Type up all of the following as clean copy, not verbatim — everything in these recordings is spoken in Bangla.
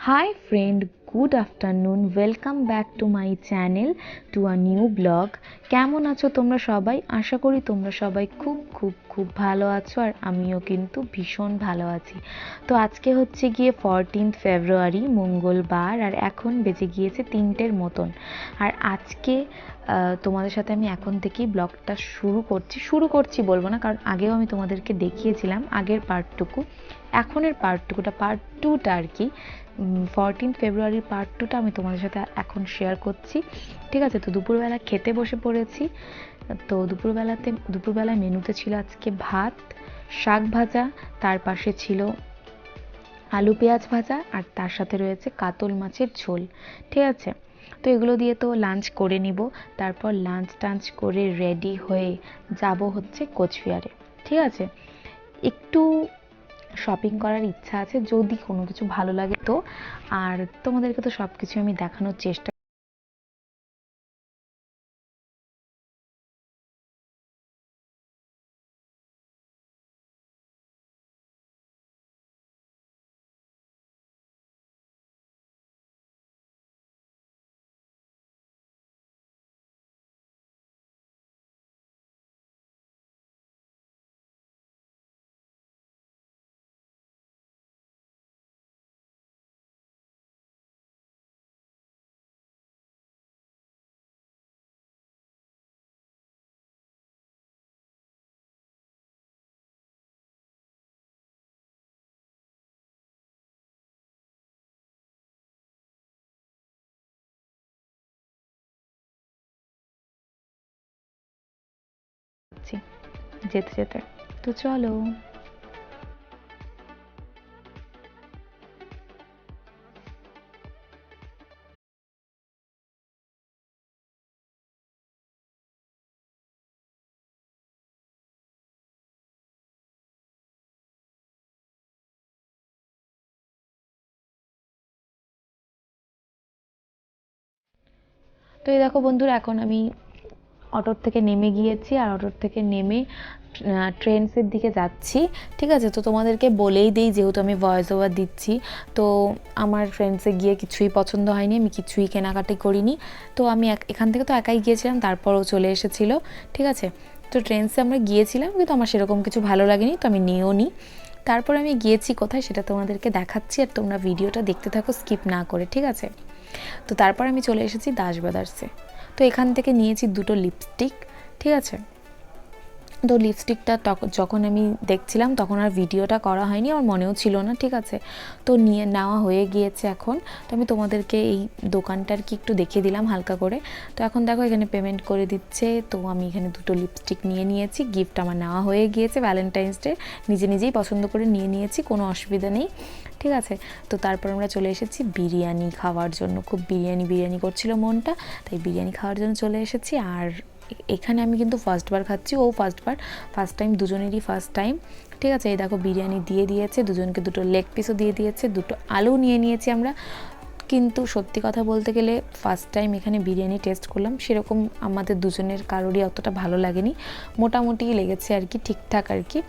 Hi friend, good afternoon. Welcome back to my channel to a new blog. কেমন আছো তোমরা সবাই? আশা করি তোমরা সবাই খুব ভালো আছো আর আমিও কিন্তু ভীষণ ভালো আছি। তো আজকে হচ্ছে গিয়ে 14th ফেব্রুয়ারি মঙ্গলবার আর এখন বেজে গিয়েছে 3টের মতন। আর আজকে তোমাদের সাথে আমি এখন থেকেই ব্লগটা শুরু করছি বলবো না, কারণ আগেও আমি তোমাদেরকে দেখিয়েছিলাম আগের পার্টটুকু। এখনের পার্টটুকুটা পার্ট 2টা আর কি, 14th ফেব্রুয়ারির পার্ট 2টা আমি তোমাদের সাথে এখন শেয়ার করছি। ঠিক আছে, তো দুপুরবেলা খেতে বসে পড়েছি। তো দুপুরবেলায় মেনুতে ছিল আজকে ভাত, শাক ভাজা, তার পাশে ছিল আলু পেঁয়াজ ভাজা, আর তার সাথে রয়েছে কাতল মাছের ঝোল। ঠিক আছে, তো এগুলো দিয়ে তো লাঞ্চ করে নিব। তারপর লাঞ্চ টাঞ্চ করে রেডি হয়ে যাব হচ্ছে কোচবিহারে। ঠিক আছে, একটু শপিং করার ইচ্ছা আছে, যদি কোনো কিছু ভালো লাগে তো। আর তোমাদেরকে তো সব কিছু আমি দেখানোর চেষ্টা করছি যেতে যেতে। তো চলো। তো এই দেখো বন্ধুরা, এখন আমি অটোর থেকে নেমে গিয়েছি আর অটোর থেকে নেমে ট্রেন্ডসের দিকে যাচ্ছি। ঠিক আছে, তো তোমাদেরকে বলেই দিই, যেহেতু আমি ভয়েস ওভার দিচ্ছি, তো আমার ট্রেন্ডসে গিয়ে কিছুই পছন্দ হয়নি, আমি কিছুই কেনাকাটি করিনি। তো আমি এখান থেকে তো একাই গিয়েছিলাম, তারপরও চলে এসেছিলো। ঠিক আছে, তো ট্রেন্ডসে আমরা গিয়েছিলাম, কিন্তু আমার সেরকম কিছু ভালো লাগেনি, তো আমি নিয়েও নি। তারপর আমি গিয়েছি কোথায় সেটা তোমাদেরকে দেখাচ্ছি, আর তোমরা ভিডিওটা দেখতে থাকো স্কিপ না করে। ঠিক আছে, তো তারপর আমি চলে এসেছি দাস ব্রাদার্সে। তো এখান থেকে নিয়েছি দুটো লিপস্টিক। ঠিক আছে, তো লিপস্টিকটা যখন আমি দেখছিলাম তখন আর ভিডিওটা করা হয়নি, আমার মনেও ছিল না। ঠিক আছে, তো নিয়ে নেওয়া হয়ে গিয়েছে এখন। তো আমি তোমাদেরকে এই দোকানটার কি একটু দেখিয়ে দিলাম হালকা করে। তো এখন দেখো এখানে পেমেন্ট করে দিচ্ছে, তো আমি এখানে দুটো লিপস্টিক নিয়ে নিয়েছি। গিফট আমার নেওয়া হয়ে গিয়েছে ভ্যালেন্টাইন্স ডে, নিজেই পছন্দ করে নিয়ে নিয়েছি, কোনো অসুবিধা নেই। ঠিক আছে, তো তারপর আমরা চলে এসেছি বিরিয়ানি খাওয়ার জন্য। খুব বিরিয়ানি করছিল মনটা, তাই বিরিয়ানি খাওয়ার জন্য চলে এসেছি। আর এখানে আমি কিন্তু ফার্স্টবার খাচ্ছি, ও ফার্স্ট টাইম, দুজনেরই ফার্স্ট টাইম। ঠিক আছে, এই দেখো বিরিয়ানি দিয়ে দিয়েছে, দুজনকে দুটো লেগ পিসও দিয়ে দিয়েছে, দুটো আলু নিয়ে নিয়েছি আমরা। কিন্তু সত্যি কথা বলতে গেলে ফার্স্ট টাইম এখানে বিরিয়ানি টেস্ট করলাম, সেরকম আমাদের দুজনের কারোরই অতটা ভালো লাগেনি, মোটামুটি লেগেছে আর কি, ঠিকঠাক আর কি।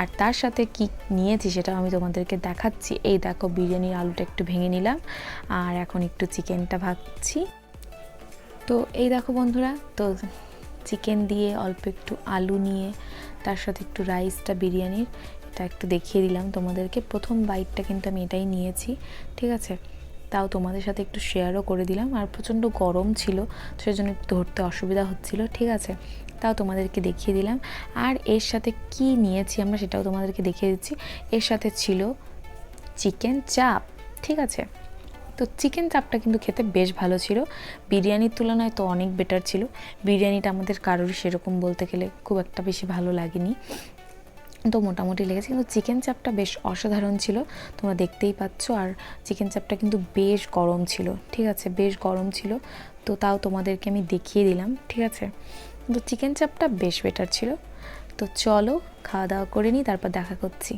আর তার সাথে কি নিয়েছি সেটা আমি তোমাদেরকে দেখাচ্ছি। এই দেখো বিরিয়ানির আলুটা একটু ভেঙে নিলাম, আর এখন একটু চিকেনটা ভাজছি। তো এই দেখো বন্ধুরা, তো চিকেন দিয়ে অল্প একটু আলু নিয়ে তার সাথে একটু রাইসটা বিরিয়ানির, এটা একটু দেখিয়ে দিলাম তোমাদেরকে। প্রথম বাইটটা কিন্তু আমি এটাই নিয়েছি। ঠিক আছে, তাও তোমাদের সাথে একটু শেয়ারও করে দিলাম। আর প্রচণ্ড গরম ছিল, সেজন্য একটু ধরতে অসুবিধা হচ্ছিল। ঠিক আছে, তাও তোমাদেরকে দেখিয়ে দিলাম। আর এর সাথে কি নিয়েছি আমরা সেটাও তোমাদেরকে দেখিয়ে দিচ্ছি। এর সাথে ছিল চিকেন চাপ। ঠিক আছে, তো চিকেন চাপটা কিন্তু খেতে বেশ ভালো ছিল, বিরিয়ানির তুলনায় তো অনেক বেটার ছিল। বিরিয়ানিটা আমাদের কারোরই সেরকম বলতে গেলে খুব একটা বেশি ভালো লাগেনি, তো মোটামুটি লেগেছে, কিন্তু চিকেন চাপটা বেশ অসাধারণ ছিল, তোমরা দেখতেই পাচ্ছ। আর চিকেন চাপটা কিন্তু বেশ গরম ছিল। ঠিক আছে, বেশ গরম ছিল, তো তাও তোমাদেরকে আমি দেখিয়ে দিলাম। ঠিক আছে, তো চিকেন চাপটা বেশ বেটার ছিল। তো চলো খাওয়া দাওয়া করে নিই, তারপর দেখা করছি।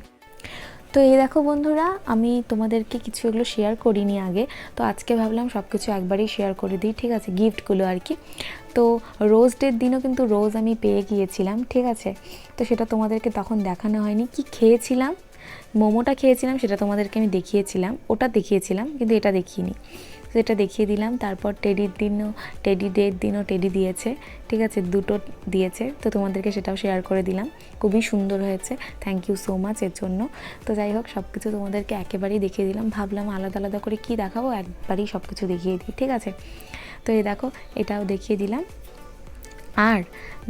তো এই দেখো বন্ধুরা, আমি তোমাদেরকে কিছু এগুলো শেয়ার করিনি আগে, তো আজকে ভাবলাম সব কিছু একবারেই শেয়ার করে দিই। ঠিক আছে, গিফটগুলো আর কি। তো রোজ ডের দিনও কিন্তু রোজ আমি পেয়ে গিয়েছিলাম। ঠিক আছে, তো সেটা তোমাদেরকে তখন দেখানো হয়নি। কি খেয়েছিলাম মোমোটা খেয়েছিলাম সেটা তোমাদেরকে আমি দেখিয়েছিলাম, ওটা দেখিয়েছিলাম কিন্তু এটা দেখিয়েনি, তো এটা দেখিয়ে দিলাম। তারপর টেডি ডের দিনও টেডি দিয়েছে, ঠিক আছে, দুটো দিয়েছে, তো তোমাদেরকে সেটাও শেয়ার করে দিলাম। খুবই সুন্দর হয়েছে, থ্যাংক ইউ সো মাচ এর জন্য। তো যাই হোক, সব কিছু তোমাদেরকে একেবারেই দেখিয়ে দিলাম, ভাবলাম আলাদা আলাদা করে কি দেখাবো, একবারেই সব কিছু দেখিয়ে দিই, ঠিক আছে। তো এই দেখো, এটাও দেখিয়ে দিলাম। আর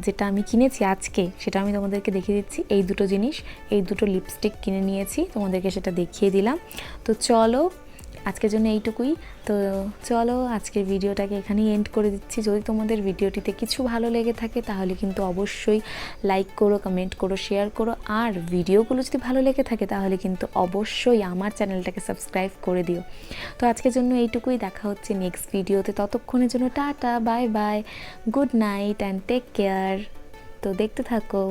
যেটা আমি কিনেছি আজকে সেটা আমি তোমাদেরকে দেখিয়ে দিচ্ছি, এই দুটো জিনিস, এই দুটো লিপস্টিক কিনে নিয়েছি, তোমাদেরকে সেটা দেখিয়ে দিলাম। তো চলো আজকের জন্য এইটুকুই। তো চলো আজকের ভিডিওটাকে এখানেই এন্ড করে দিচ্ছি। যদি তোমাদের ভিডিওটিতে কিছু ভালো লেগে থাকে তাহলে কিন্তু অবশ্যই লাইক করো, কমেন্ট করো, শেয়ার করো, আর ভিডিওগুলো যদি ভালো লেগে থাকে তাহলে কিন্তু অবশ্যই আমার চ্যানেলটাকে সাবস্ক্রাইব করে দিও। তো আজকের জন্য এইটুকুই, দেখা হচ্ছে নেক্সট ভিডিওতে, ততক্ষণের জন্য টাটা, bye bye, good night and take care. তো দেখতে থাকো।